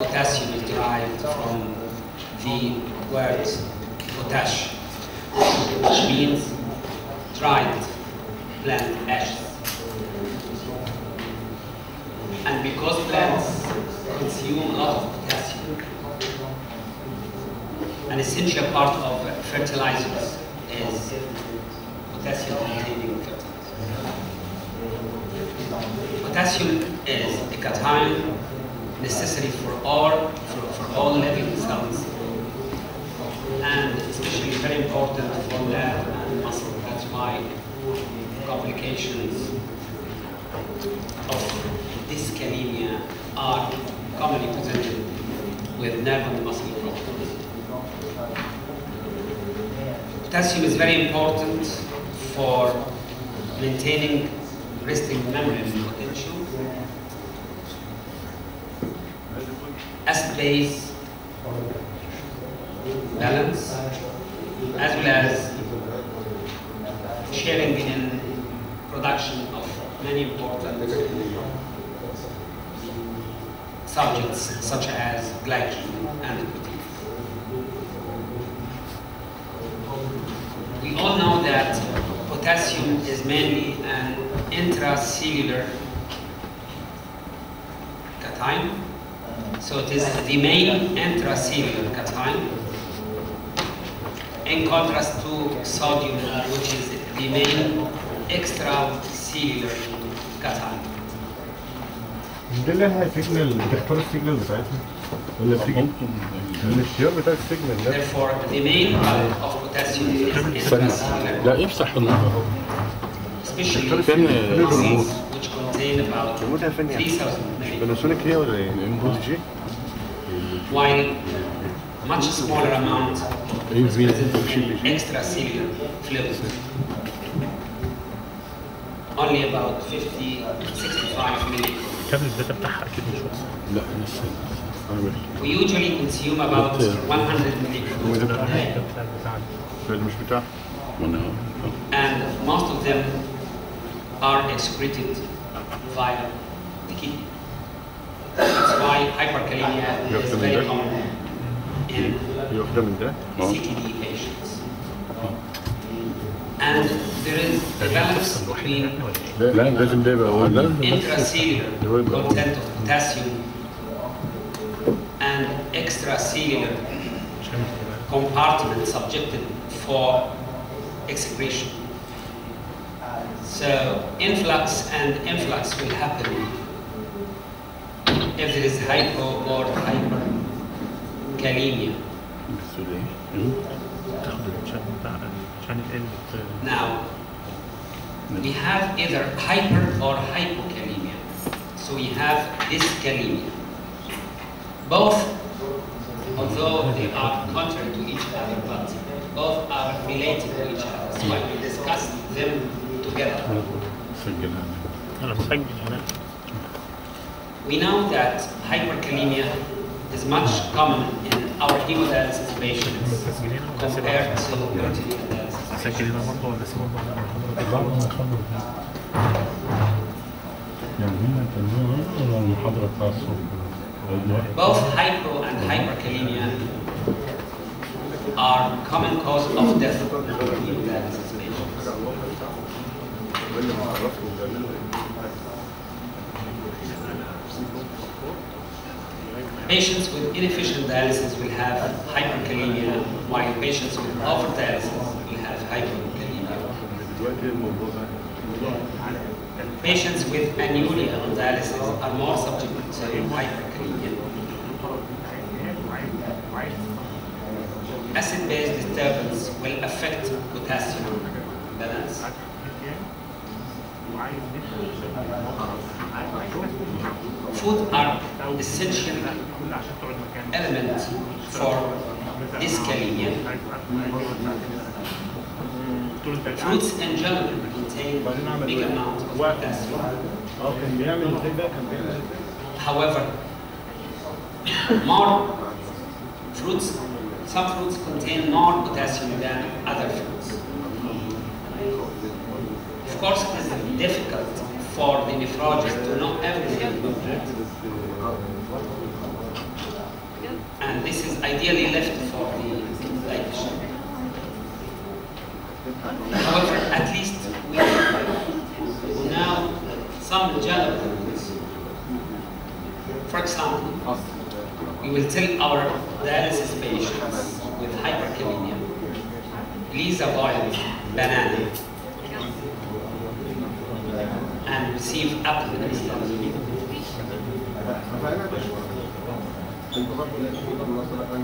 Potassium is derived from the word potash, which means dried plant ashes. And because plants consume a lot of potassium, an essential part of fertilizers is potassium-containing fertilizer. Potassium is a cation necessary for all living cells, and especially very important for nerve and muscle. That's why complications of dyskalemia are commonly presented with nerve and muscle problems. Potassium is very important for maintaining resting membrane potential, acid-base balance, as well as sharing in production of many important subjects such as glycogen and proteins. We all know that potassium is mainly an intracellular cation. So it is the main intracellular cation, in contrast to sodium, which is the main extracellular cation. ده اللي هي سيجنال بتختار السيجنال بتاعتها ولا بتيجي الاختيار بتاع السيجنال ده. Therefore, the main bulk of potassium is intracellular. لا يفتح النظر. Especially disease which contain about 3,000 milligrams. بنسولك هي ولا ايه؟ جي؟ While much smaller amount is present in extracellular fluid. Only about 65 milligrams. كم الداتا بتاعها اكيد مش واضح. لا لسه انا We usually consume about 100 milligrams per day. ده مش بتاعها. And most of them are excreted via the kidney. That's why hyperkalemia is very common in CKD patients. And there is a balance between intracellular content of potassium and extracellular compartment subjected for excretion. So influx and influx will happen if there is hypo or hyperkalemia. Now, we have either hyper or hypokalemia. So we have dyskalemia. Both, although they are contrary to each other, but both are related to each other. So I will discuss them together. We know that hyperkalemia is much common in our hemodialysis patients compared to urology dialysis. Both hypo and hyperkalemia are common cause of death in hemodialysis patients. Patients with inefficient dialysis will have hyperkalemia, while patients with overdialysis will have hypokalemia. Patients with anuria on dialysis are more subject to hyperkalemia. Acid-base disturbance will affect potassium balance. Food are essential element for dyskalemia. Fruits in general contain big amount of potassium. However, some fruits contain more potassium than other fruits. Of course, it is difficult for the nephrologist to know everything about that. ideally left for the digestion. However, at least we now some general rules. For example, we will tell our dialysis patients with hyperkalemia, please avoid banana and receive apple instead.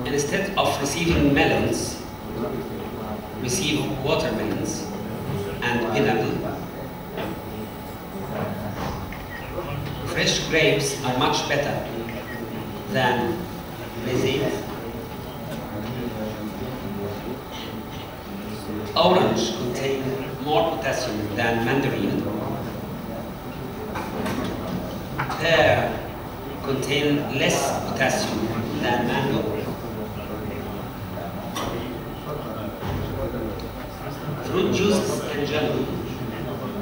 Instead of receiving melons, receive watermelons and pineapple. Fresh grapes are much better than raisins. Orange contain more potassium than mandarin. Pear contain less potassium than mango. Fruit juices in general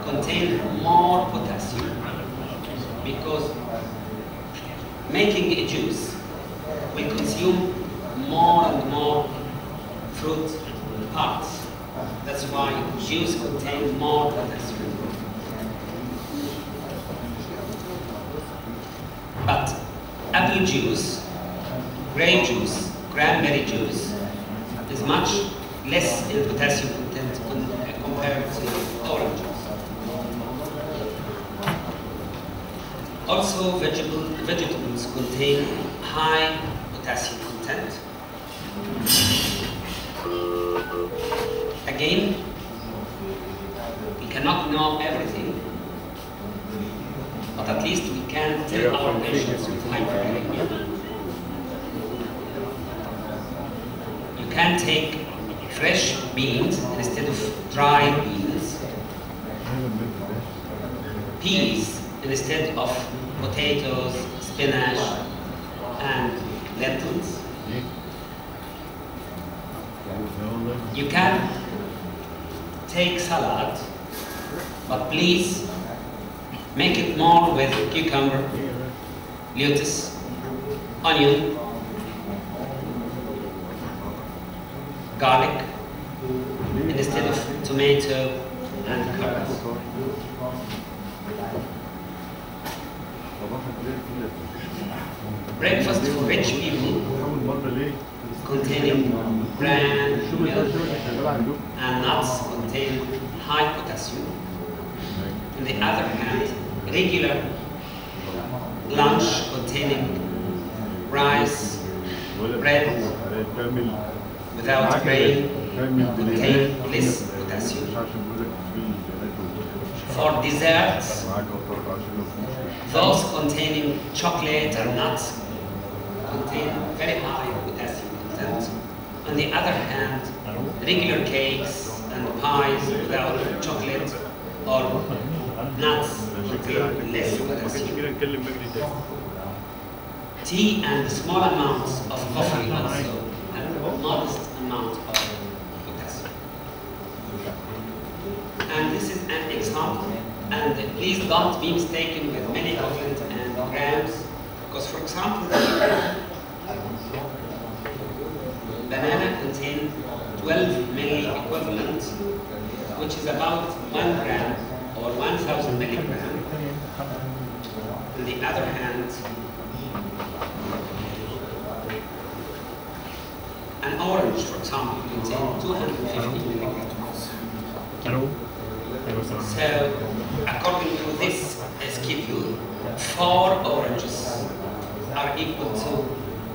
contain more potassium because making a juice will consume more and more fruit parts. That's why juice contains more potassium. But apple juice, grape juice, cranberry juice is much less in potassium content compared to orange juice. Also, vegetables contain high potassium content. Again, we cannot know everything, but at least we can tell our patients with hyperkalemia. You can take fresh beans instead of dry beans, peas instead of potatoes, spinach, and lentils. You can take salad, but please make it more with cucumber, lettuce, onion, garlic, instead of tomato and carrots. Breakfast for rich people containing bran, milk, and nuts contain high potassium. On the other hand, regular lunch containing rice, bread, without grain, contain less potassium. For desserts, those containing chocolate and nuts contain very high potassium content. On the other hand, regular cakes and pies without chocolate or nuts contain less potassium. Tea and small amounts of coffee also have a modest amount of potassium. And this is an example. And please don't be mistaken with milliequivalent and grams, because for example, banana contains 12 milliequivalent, which is about 1 gram or 1,000 milligram. On the other hand, an orange, for example, contains 250 milligrams. So, according to this schedule, 4 oranges are equal to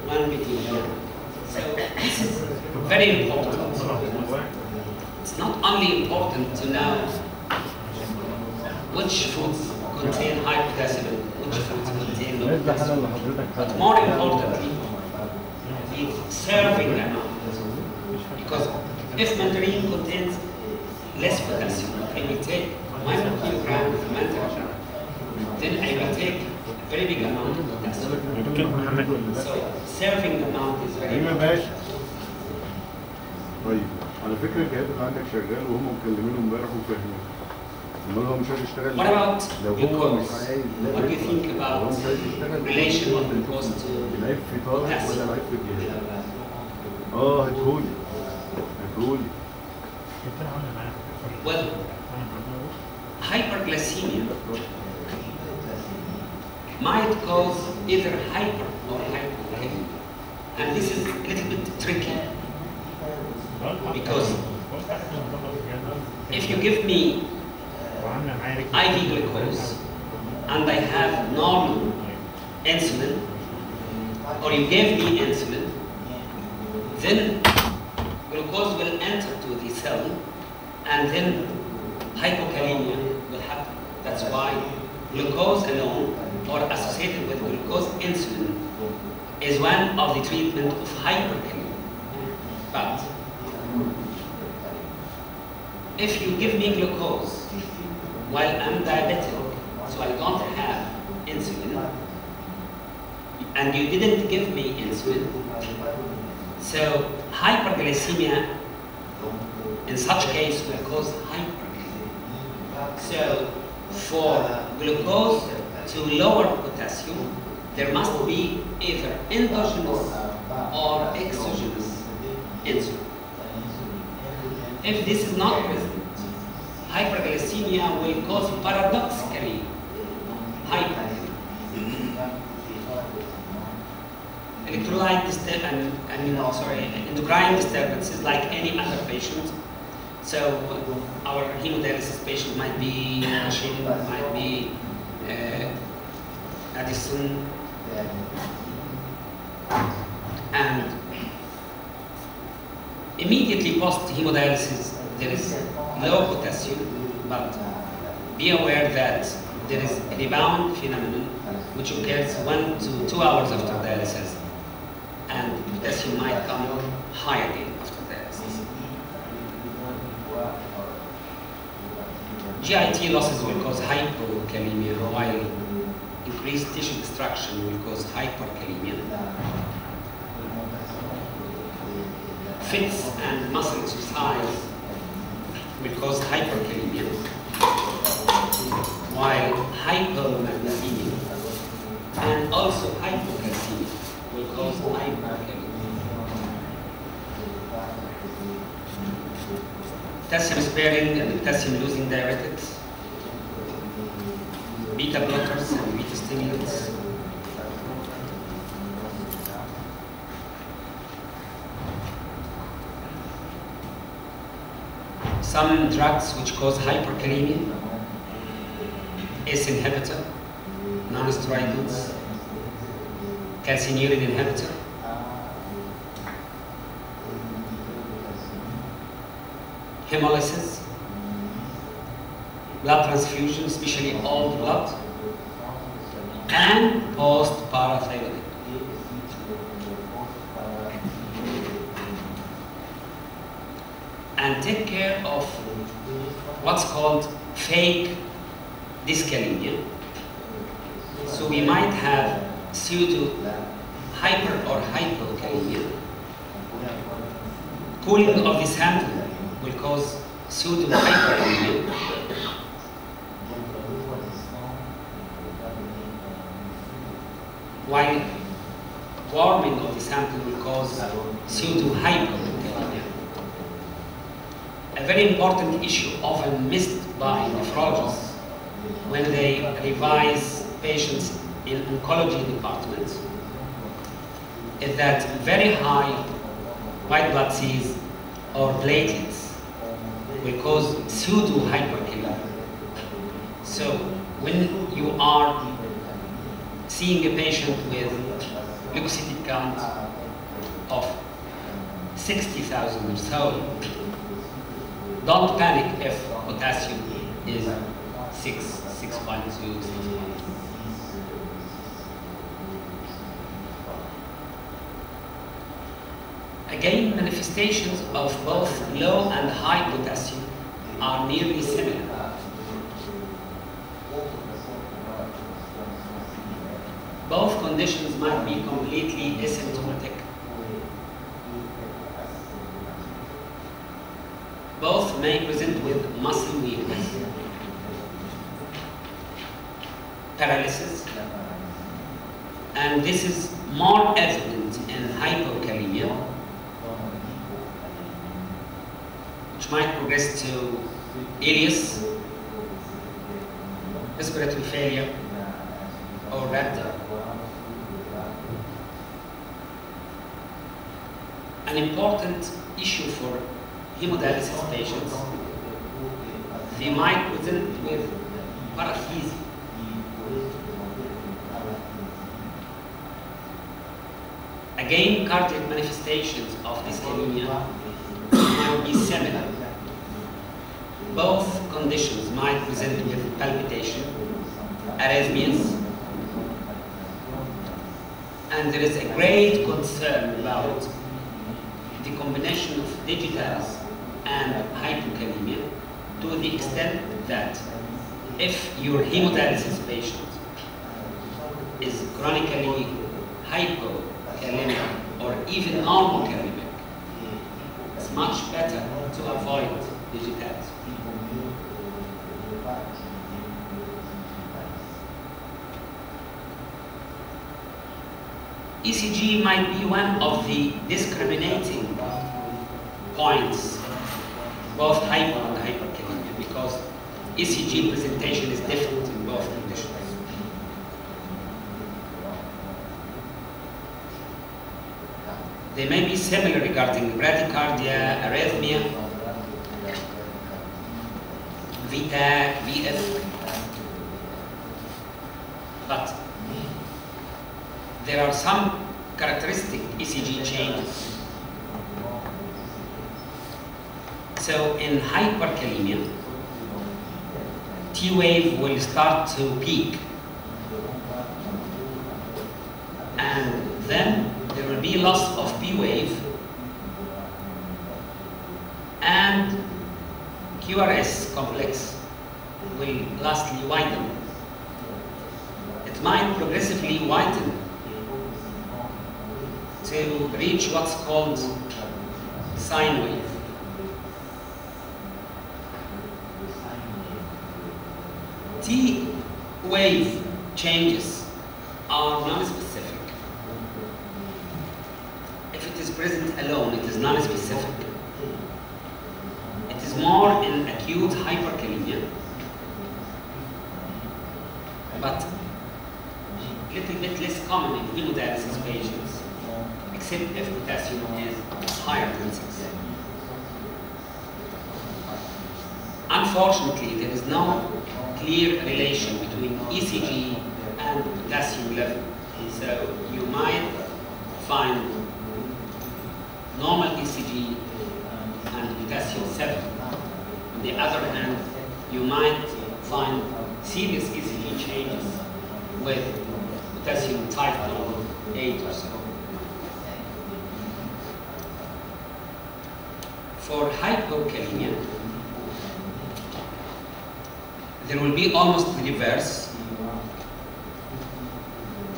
1 milligram. So, this is very important. It's not only important to know which foods contain high potassium and which foods contain low potassium, but more importantly, the serving amount. Because if mandarin contains less potassium, I will take 1 kilogram of mandarin, then I will take a very big amount of potassium. So serving amount is very important. طيب على فكره الجهاز اللي عندك شغال وهم مكلمينه امبارح وفاهمين. امال هو مش عايز يشتغل. What about لو هو مش عايز what do you think about relation of glucose to العيب في طارق ولا العيب في الجهاز؟ هاتهولي. Well, hyperglycemia might cause either hyper or hypokalemia. And this is a little bit tricky because if you give me IV glucose and I have normal insulin, or you gave me insulin, then glucose will enter to the cell and then hypokalemia will happen. That's why glucose alone or associated with glucose insulin is one of the treatment of hyperkalemia. But if you give me glucose while I'm diabetic, so I don't have insulin, and you didn't give me insulin, so hyperglycemia in such case will cause hyperkalemia. So for glucose to lower potassium, there must be either endogenous or exogenous insulin. If this is not present, hyperglycemia will cause paradoxically hyperkalemia. Electrolyte endocrine disturbances like any other patient. So our hemodialysis patient might be Hashim, might be Addison, and immediately post hemodialysis there is low potassium, but be aware that there is a rebound phenomenon which occurs 1 to 2 hours after dialysis, and potassium might come high again after dialysis. GIT losses will cause hypokalemia, while increased tissue destruction will cause hyperkalemia. Fits and muscle exercise will cause hyperkalemia, while hypomagnesemia and also hypocalcemia will cause hyperkalemia. Potassium sparing and potassium losing diuretics, beta blockers and beta stimulants, some drugs which cause hyperkalemia, ACE inhibitor, non-steroidals, calcineurin inhibitor, hemolysis, blood transfusion, especially old blood, and post-parathyroid. And take care of what's called fake dyskalemia. So we might have pseudo hyper or hypokalemia. Cooling of the sample will cause pseudo hyperkalemia. While warming of the sample will cause pseudo hypokalemia. A very important issue often missed by nephrologists when they revise patients in oncology departments is that very high white blood cells or platelets will cause pseudo hyperkalemia. So when you are seeing a patient with leukocytic count of 60,000 or so, don't panic if potassium is 6.2. Again, manifestations of both low and high potassium are nearly similar. Both conditions might be completely asymptomatic. Both may present with muscle weakness, paralysis, and this is more evident in hypokalemia, which might progress to ileus, respiratory failure, or raptor. An important issue for hemodialysis patients, they might present with parathesia. Again, cardiac manifestations of dyskinesia might be similar. Both conditions might present with palpitation, arrhythmias, and there is a great concern about the combination of digitals and hypokalemia, to the extent that if your hemodialysis patient is chronically hypokalemic or even normal kalemic, it's much better to avoid digitals. ECG might be one of the discriminating points, both hypo and hyperkalemia, because ECG presentation is different in both conditions. They may be similar regarding bradycardia, arrhythmia, VTAC, VF, but there are some characteristic ECG changes. So in hyperkalemia, T wave will start to peak, and then there will be loss of P wave, and QRS complex will lastly widen. It might progressively widen to reach what's called sine wave. T wave changes are non-specific. If it is present alone, it is non-specific. It is more in acute hyperkalemia, but a little bit less common in hemodialysis patients, except if potassium is higher than 6. Unfortunately, there is no clear relation between ECG and potassium level. So you might find normal ECG and potassium 7. On the other hand, you might find serious ECG changes with potassium 5.8 or so. For hypokalemia, there will be almost the reverse.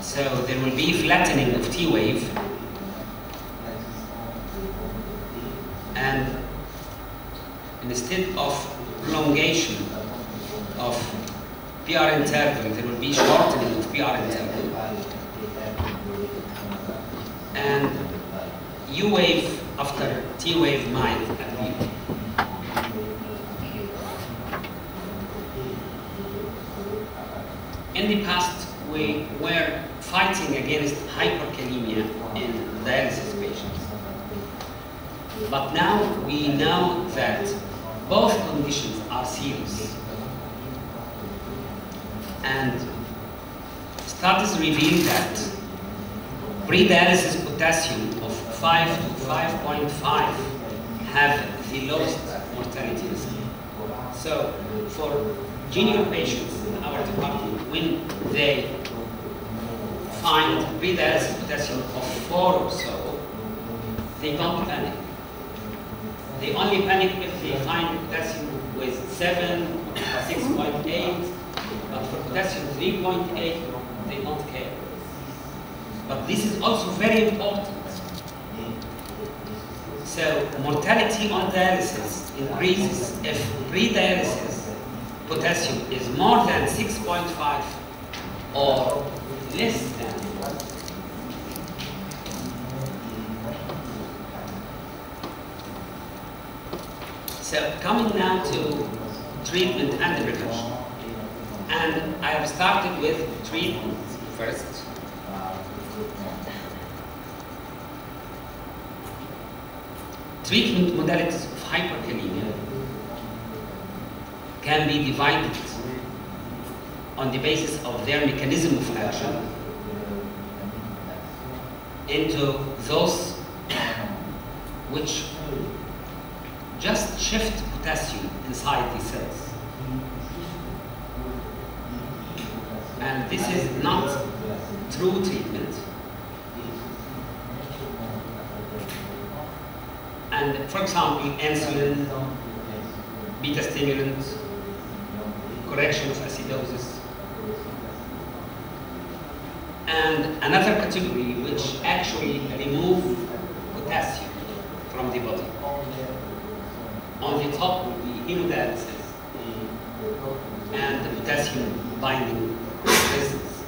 So there will be flattening of T wave, and instead of prolongation of PR interval, there will be shortening of PR interval, and U wave after T wave might appear. In the past, we were fighting against hyperkalemia in dialysis patients. But now we know that both conditions are serious. And studies reveal that pre-dialysis potassium of 5 to 5.5 have the lowest mortality risk. So for junior patients in our department, when they find pre-dialysis potassium of 4 or so, they don't panic. They only panic if they find potassium with 7 or 6.8, but for potassium 3.8, they don't care. But this is also very important. So mortality on dialysis increases if pre-dialysis potassium is more than 6.5 or less than. So coming now to treatment and prevention. And I have started with treatment first. Treatment modalities of hyperkalemia can be divided on the basis of their mechanism of action into those which just shift potassium inside the cells. And this is not true treatment. And for example, insulin, beta stimulants, correction of acidosis. And another category which actually remove potassium from the body. On the top will be hemodialysis and the potassium binding resins.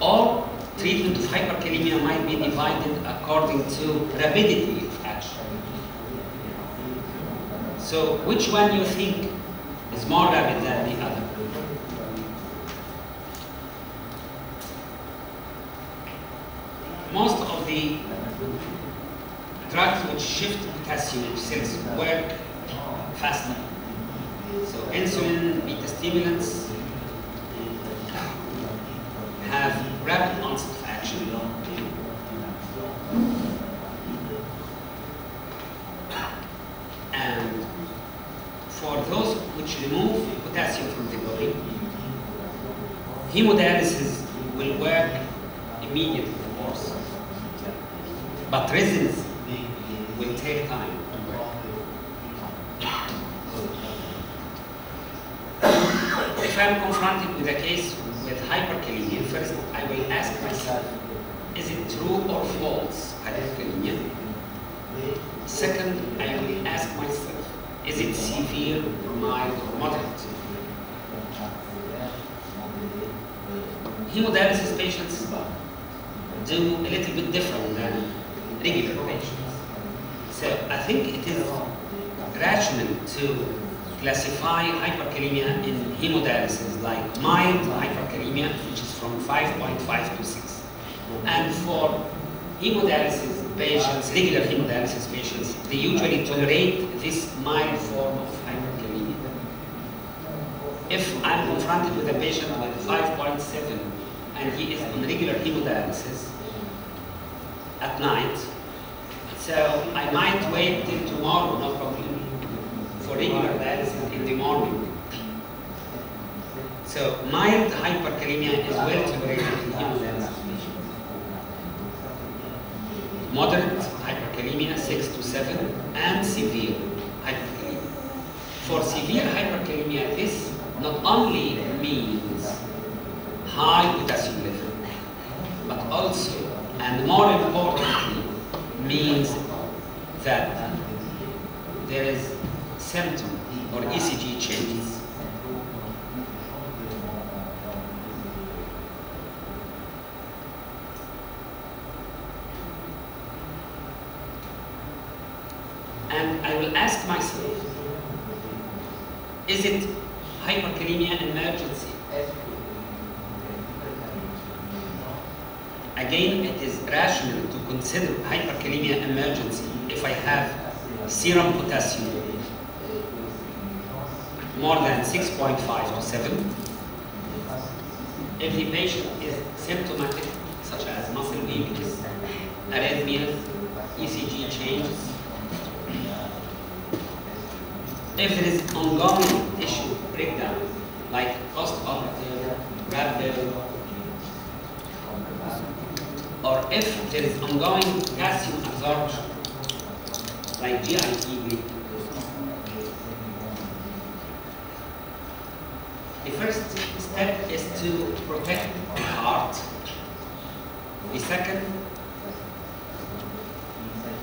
All treatment of hyperkalemia might be divided according to rapidity of action. So which one you think is more rapid than the other? Most of the drugs which shift potassium cells work faster. So insulin, beta stimulants have rapid onset of action. And for those which remove potassium from the body, hemodialysis will work immediately, of course. But resins will take time to work. If I'm confronted with a case with hyperkalemia, first I will ask myself, is it true or false hyperkalemia? Second, I will ask myself, is it severe, or mild, or moderate? Hemodialysis patients do a little bit different than regular patients. So I think it is rational to classify hyperkalemia in hemodialysis like mild hyperkalemia, which is from 5.5 to 6. And for hemodialysis patients, regular hemodialysis patients, they usually tolerate this mild form of hyperkalemia. If I'm confronted with a patient with 5.7 and he is on regular hemodialysis at night, so I might wait till tomorrow, no problem, for regular dialysis in the morning. So mild hyperkalemia is well tolerated in hemodialysis patients. Moderate hyperkalemia 6 to 7, and severe hyperkalemia. For severe hyperkalemia, this not only means high potassium level, but also, and more importantly, means that there is symptom or ECG changes. And I will ask myself, is it hyperkalemia emergency? Again, it is rational to consider hyperkalemia emergency if I have serum potassium more than 6.5 to 7. If the patient is symptomatic, such as muscle weakness, arrhythmias, ECG changes. If there is ongoing tissue breakdown, like post-operative, rhabdo, or if there is ongoing calcium absorption, like GIT bleed. The first step is to protect the heart. The second,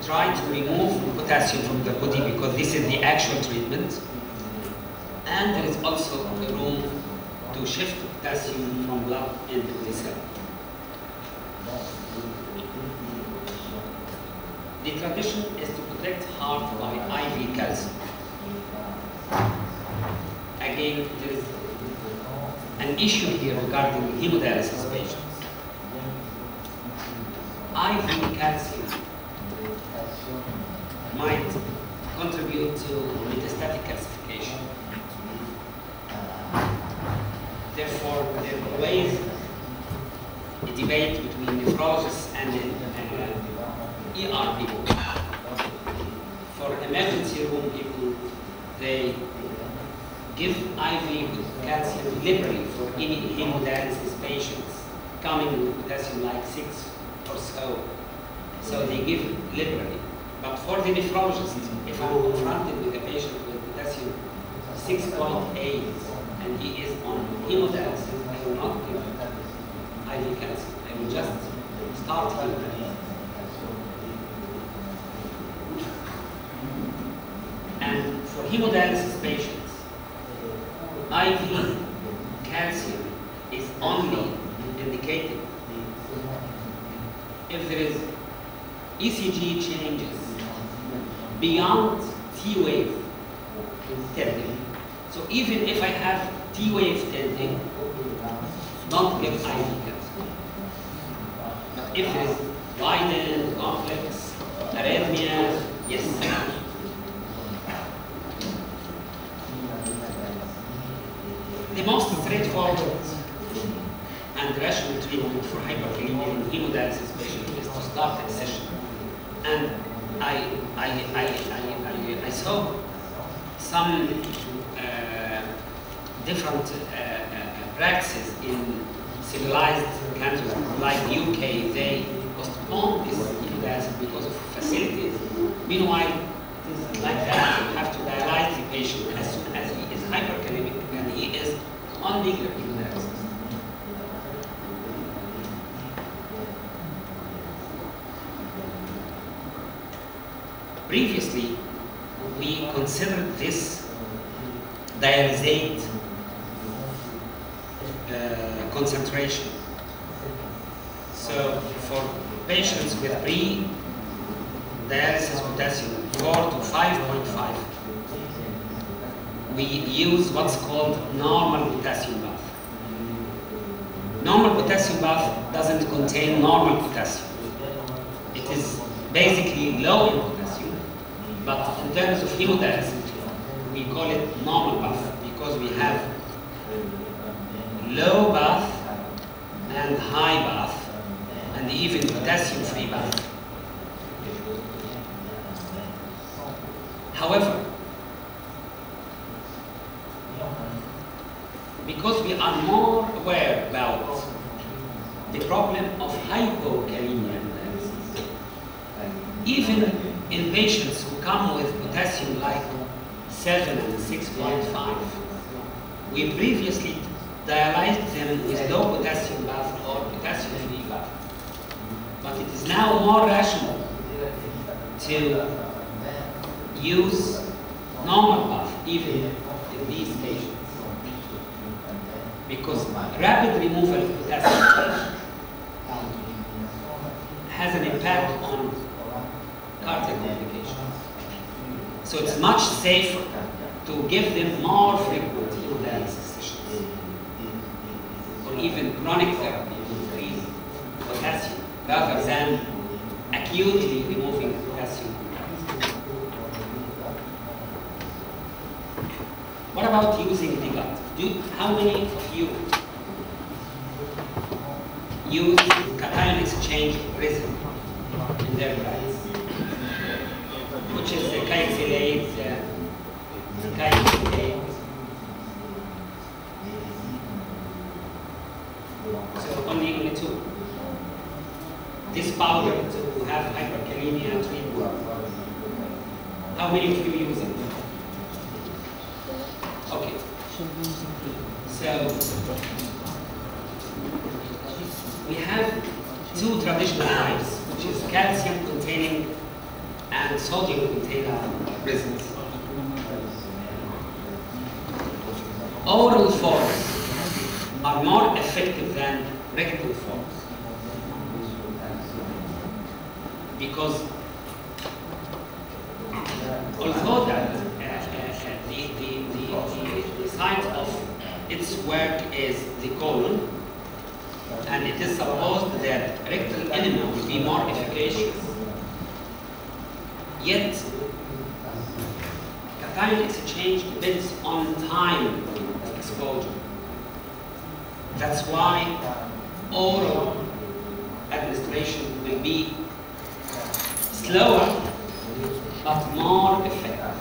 try to remove potassium from the body because this is the actual treatment. And there is also room to shift potassium from blood into the cell. The The tradition is to protect heart by IV calcium. Again, there is an issue here regarding hemodialysis patients. IV calcium might contribute to metastatic calcification. Therefore, there is always a debate between nephrologists and ER people. For emergency room people, they give IV calcium liberally for any hemodialysis patients coming with potassium like 6 or so. So they give liberally. But for the nephrologist, if I'm confronted with a patient with potassium 6.8 and he is on hemodialysis, I will not give IV calcium. I will just start hemodialysis. And for hemodialysis patients, IV calcium is only indicated if there is ECG changes beyond T-wave tending. So even if I have T-wave tending, don't give IV calcium. But if there is widened, complex, arrhythmias, yes. The most straightforward and rational treatment for hyperkalemia in hemodialysis patients is to start a session. And I saw some different practices in civilized countries like UK. They postpone this hemodialysis because of facilities. Meanwhile, it is like that. You have to dialyze the patient as soon as he is hyperkalemic and he is on regular hemodialysis. Previously, we considered this dialysate concentration. So for patients with pre-dialysis potassium 4 to 5.5, we use what's called normal potassium bath. Normal potassium bath doesn't contain normal potassium. It is basically low in potassium, but in terms of hemodialysis, we call it normal bath because we have low bath and high bath and even potassium-free bath. However, because we are more aware about the problem of hypokalemia, even in patients who come with potassium like 7 and 6.5, we previously dialyzed them with low potassium bath or potassium-free bath. But it is now more rational to use normal bath even in these patients, because rapid removal of potassium has an impact on cardiac complications. So it's much safer to give them more frequent hemodialysis sessions or even chronic therapy to increase potassium rather than acutely removing potassium. What about using the gut? How many of you use cation exchange resin in their diets? Which is the caixylate, So only 2. This powder to have hyperkalemia treatment. How many of you use it? Okay. So we have 2 traditional types, which is calcium containing and sodium containing resins. Oral forms are more effective than rectal forms because work is the colon, and it is supposed that rectal enema will be more efficacious. Yet, cation exchange depends on time of exposure. That's why oral administration will be slower but more effective.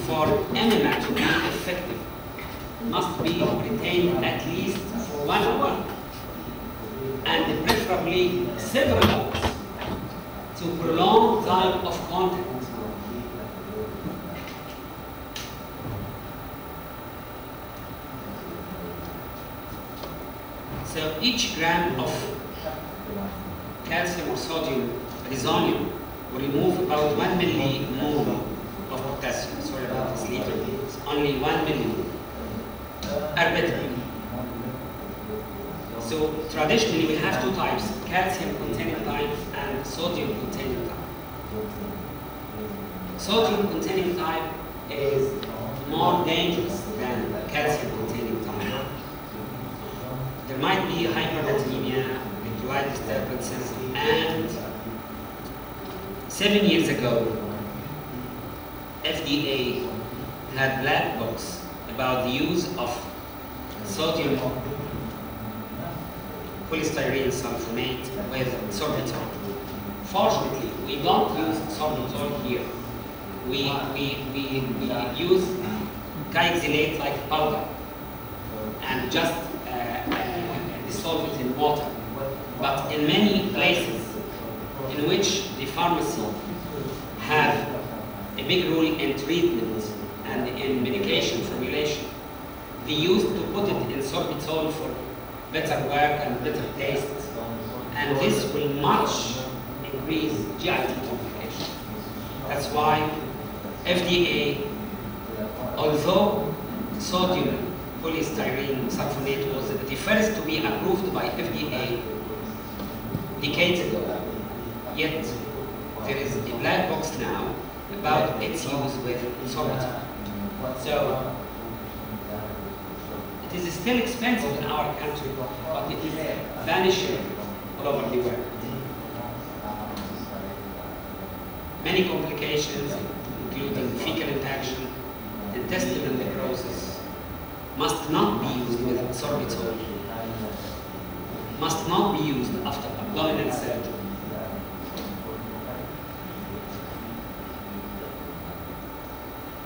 For enema to be effective, must be retained at least for 1 hour and preferably several hours to prolong time of contact. So each gram of calcium or sodium resonium will remove about 1 millimole of potassium. Sorry about this liter. It's only 1 millimole. Arbitrary. So traditionally we have 2 types, calcium containing type and sodium containing type. Sodium containing type is more dangerous than calcium containing type. There might be hyperkalemia, electrolyte disturbances, and 7 years ago, FDA had black box about the use of sodium polystyrene sulfonate with sorbitol. Fortunately, we don't use sorbitol here. We use kayxylate like powder and just dissolve it in water. But in many places in which the pharmacy have a big role in treatment and in medication formulation, they used to put it in sorbitol for better work and better taste, and this will much increase GIT complications. That's why FDA, although sodium polystyrene sulfonate was the first to be approved by FDA decades ago, yet there is a black box now about its use with sorbitol. So it is still expensive in our country, but it is vanishing all over the world. Many complications, including fecal infection, intestinal necrosis, must not be used with sorbitol, must not be used after abdominal surgery.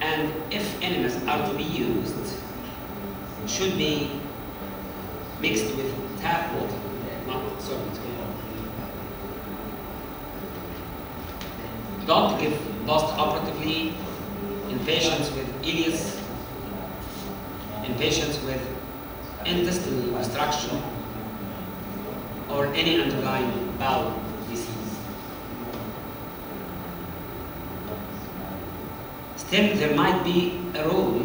And if enemas are to be used, it should be mixed with tap water, not sorbitol. Don't give post-operatively in patients with ileus, in patients with intestinal obstruction, or any underlying bowel disease. Still, there might be a role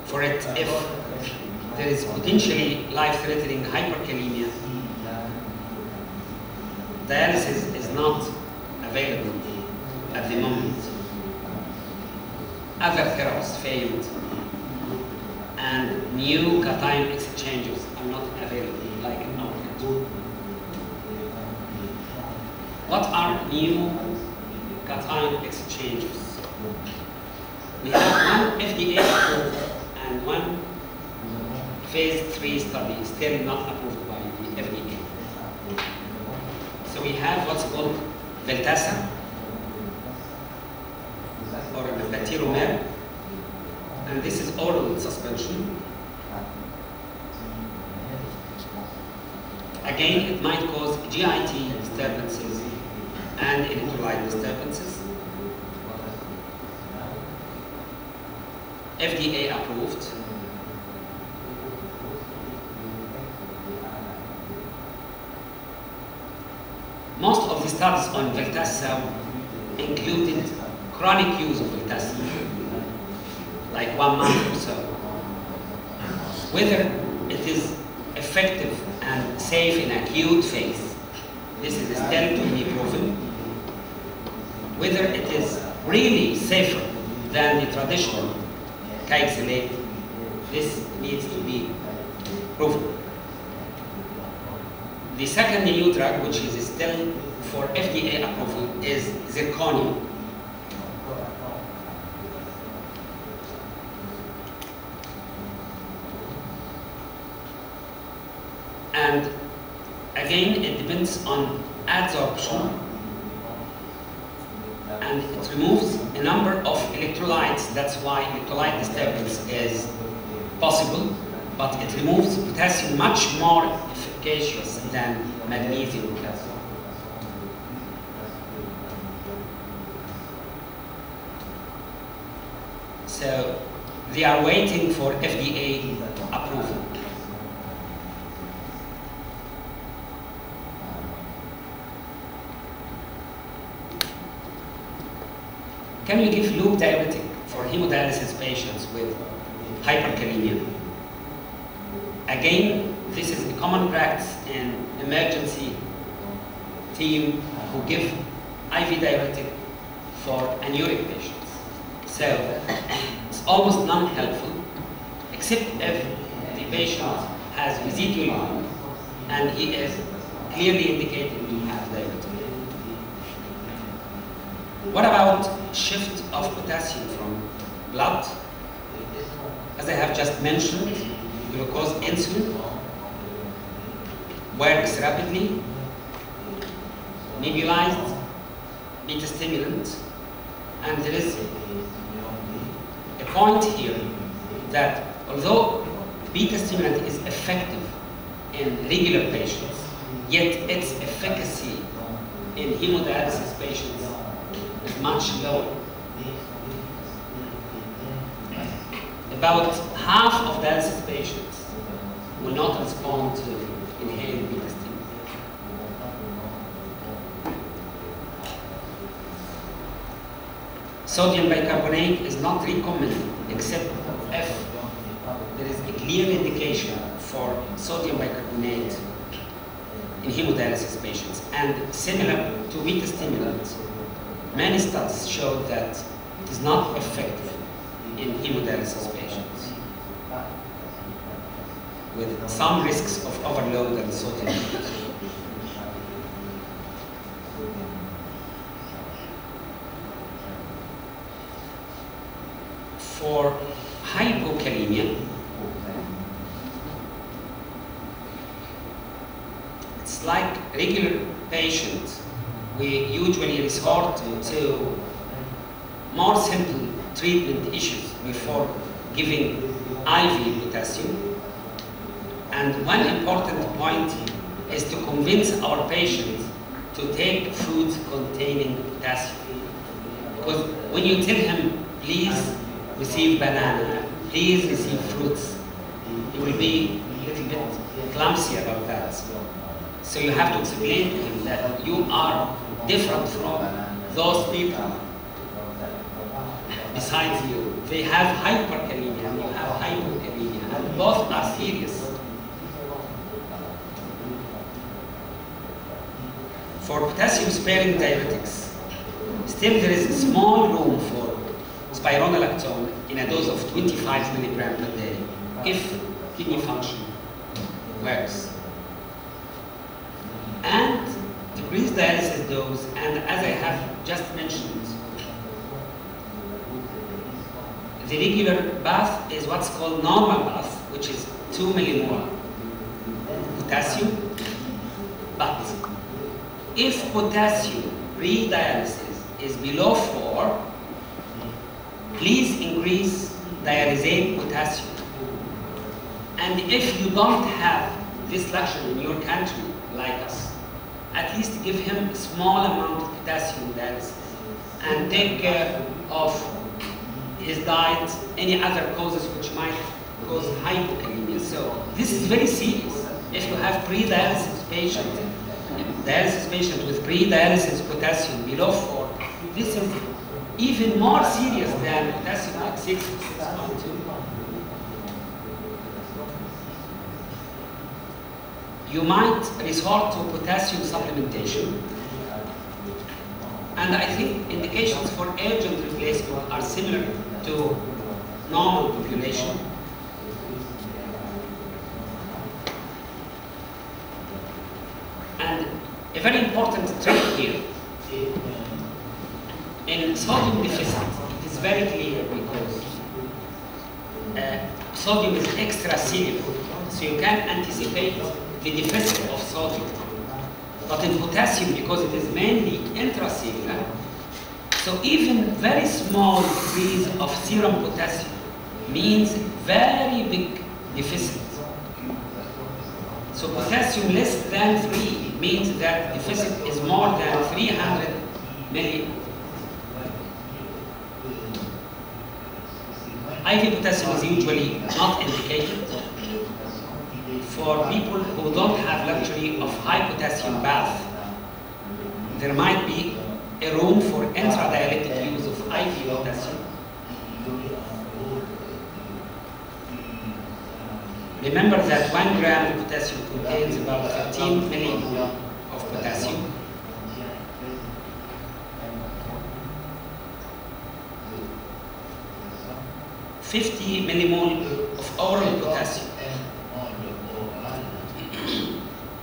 for it if there is potentially life-threatening hyperkalemia. Dialysis is not available at the moment. Other therapies failed, and new cation exchanges are not available like in our country. What are new cation exchanges? We have one FDA approved and one phase 3 study still not approved by the FDA. So we have what's called Veltassa or Batirumab, and this is oral suspension. Again, it might cause GIT disturbances and electrolyte disturbances. FDA approved. Most of the studies on Veltassa included chronic use of Veltassa, like 1 month or so. Whether it is effective and safe in acute phase, this is still to be proven. Whether it is really safer than the traditional coagulate. This needs to be proven. The second new drug, which is still for FDA approval, is zirconium. And again, it depends on adsorption, and it removes a number of electrolytes. That's why electrolyte disturbance is possible, but it removes potassium much more efficacious than magnesium potassium. So they are waiting for FDA approval. Can we give loop diuretic for hemodialysis patients with hyperkalemia? Again, this is a common practice in emergency team who give IV diuretic for anuric patients. So it's almost non-helpful, except if the patient has residual volume and he is clearly indicated to have diuretic. What about shift of potassium from blood? As I have just mentioned, glucose insulin works rapidly, nebulized beta stimulant, and there is a point here that although beta stimulant is effective in regular patients, yet its efficacy in hemodialysis patients is much lower. About half of dialysis patients will not respond to inhaled beta stimulant. Sodium bicarbonate is not recommended except if there is a clear indication for sodium bicarbonate in hemodialysis patients. And similar to beta stimulants, many studies show that it is not effective in hemodialysis patients, with some risks of overload and sodium. For hypokalemia, it's like regular patients. We usually resort to more simple treatment issues before giving IV potassium. And one important point is to convince our patients to take foods containing potassium. Because when you tell him, please receive banana, please receive fruits, he will be a little bit clumsy about that. So you have to explain to him that you are different from those people besides you. They have hyperkalemia and you have hypokalemia, and both are serious. For potassium-sparing diuretics, still there is a small room for spironolactone in a dose of 25 milligrams per day if kidney function works. And decrease dialysis dose, and as I have just mentioned, the regular bath is what's called normal bath, which is 2 millimolar potassium. But if potassium pre-dialysis is below 4, please increase dialysate potassium. And if you don't have this luxury in your country, like us, at least give him a small amount of potassium dialysis and take care of his diet, any other causes which might cause hypokalemia. So this is very serious. If you have pre-dialysis patient with pre-dialysis potassium below 4, this is even more serious than potassium like 6 or 6.2. You might resort to potassium supplementation. And I think indications for urgent replacement are similar to normal population. And a very important trick here, in sodium deficit, it is very clear because sodium is extracellular, so you can anticipate the deficit of sodium. But in potassium, because it is mainly intracellular, so even very small decrease of serum potassium means very big deficit. So potassium less than 3 means that deficit is more than 300 milli. IV potassium is usually not indicated for people who don't have luxury of high potassium bath. There might be a room for intradialytic use of IV potassium. Remember that 1 gram of potassium contains about 13 millimole of potassium. $50 millimole of oral potassium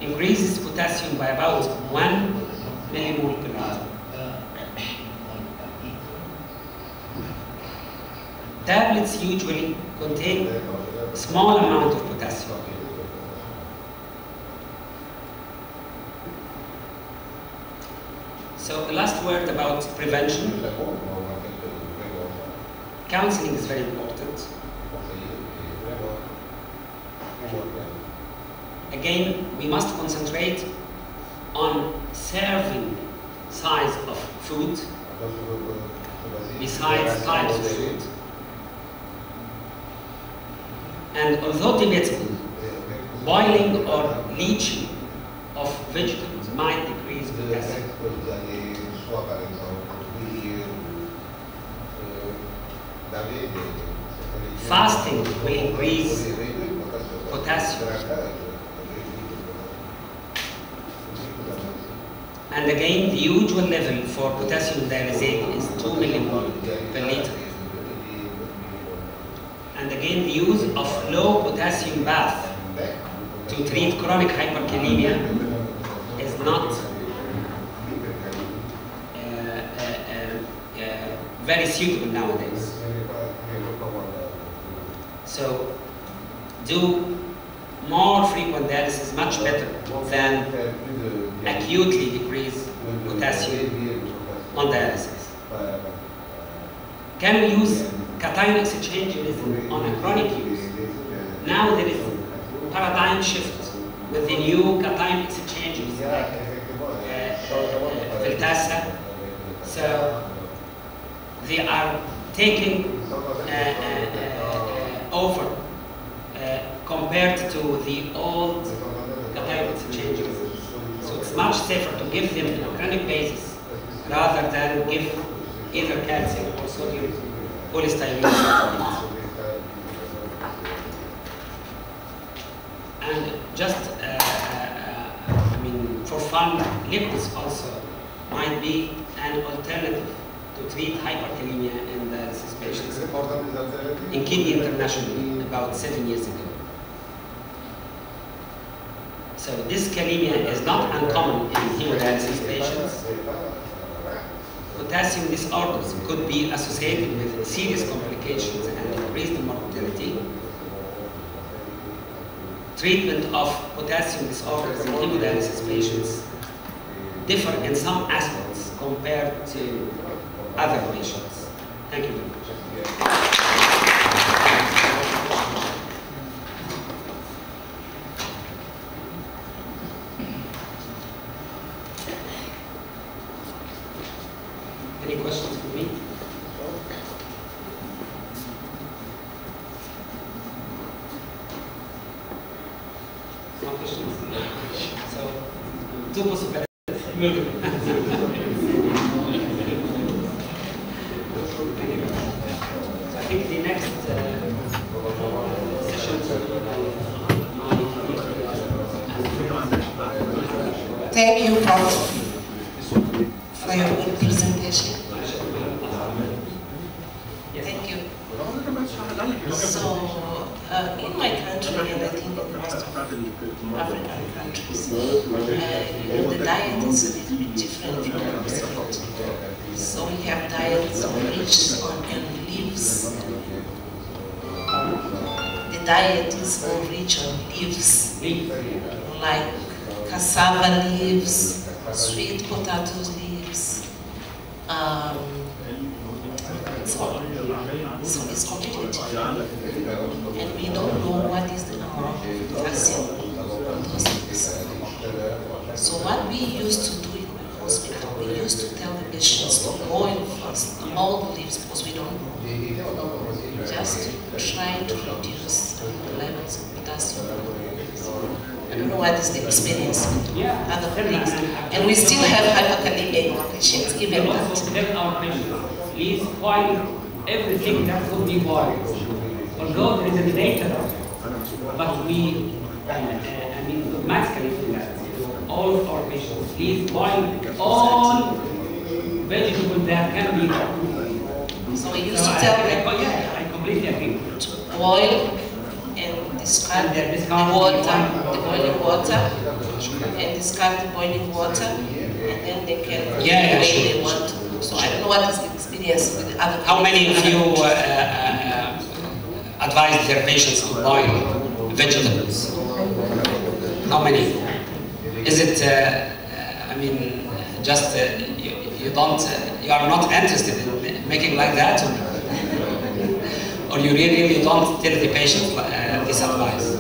increases potassium by about 1 millimole per liter. Tablets usually contain a small amount of potassium. So the last word about prevention. Counseling is very important. Again, we must concentrate on serving size of food besides types of food. And although debatable, boiling or leaching of vegetables might decrease potassium. Fasting will increase potassium. And again, the usual level for potassium dialysate is 2 millimole per liter. And again, the use of low potassium bath to treat chronic hyperkalemia is not very suitable nowadays. So, do more frequent dialysis much better than acutely decrease potassium on dialysis. Can we use cation exchangeism on a chronic use? Now there is a paradigm shift with the new cation exchanges like Viltassa. So they are taking over compared to the old cation exchanges. So it's much safer to give them on a chronic basis rather than give either calcium or sodium polystyrene. And just, I mean, for fun, liquids also might be an alternative to treat hyperkalemia in dialysis patients, in Kidney International about 7 years ago. So this kalemia is not uncommon in hemodialysis patients. Potassium disorders could be associated with serious complications and increased mortality. Treatment of potassium disorders in hemodialysis patients differ in some aspects compared to other patients. Thank you very much. Any questions for me? No questions? So, two possibilities. I think the next session. Thank you, Prof, for your good presentation. Thank you. So, in my country, and I think in most of African countries, the diet is a little bit different from Occident. So we have diets rich on leaves. The diet is more rich on leaves, like cassava leaves, sweet potato leaves, so it's completely different. And we don't know what is the amount of potassium in those leaves. So what we used to do in my hospital, we used to tell the patients to boil first all the leaves because we don't know. Just try to reduce the levels of potassium. I don't know what is the experience with other colleagues. And we still have hyperkalemia in our patients, even that. Our patients, please boil everything that could be boiled. Although there is a debate about it, but we, dogmatically do that. All of our patients, please boil all vegetables that can be boiled. So we used to tell them, I completely agree. To boil and discard the water, the boiling water, and discard the boiling water, and then they can cook the way they want to. So I don't know what is the experience with the other. How many of you advise their patients to boil vegetables? How many? Is it, you are not interested in making like that? Or you really don't tell the patient this advice?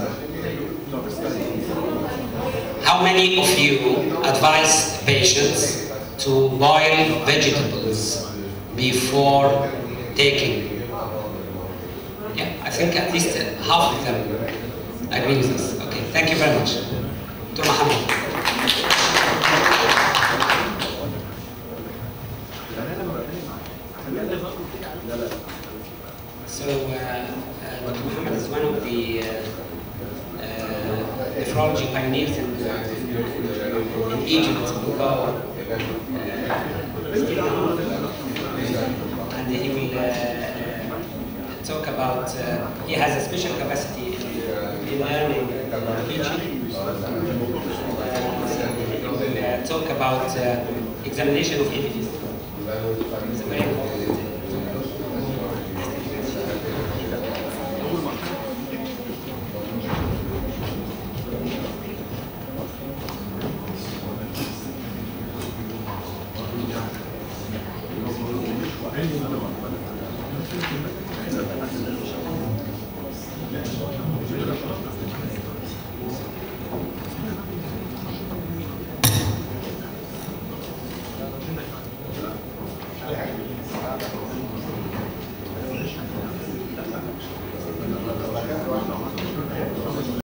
How many of you advise patients to boil vegetables before taking? Yeah, I think at least half of them agree with this. Okay, thank you very much. Dr. Mohammed. So, Dr. Mohammed is one of the nephrology pioneers in Egypt. And he will talk about, he has a special capacity in learning teaching. He will talk about examination of evidence. It's a very important.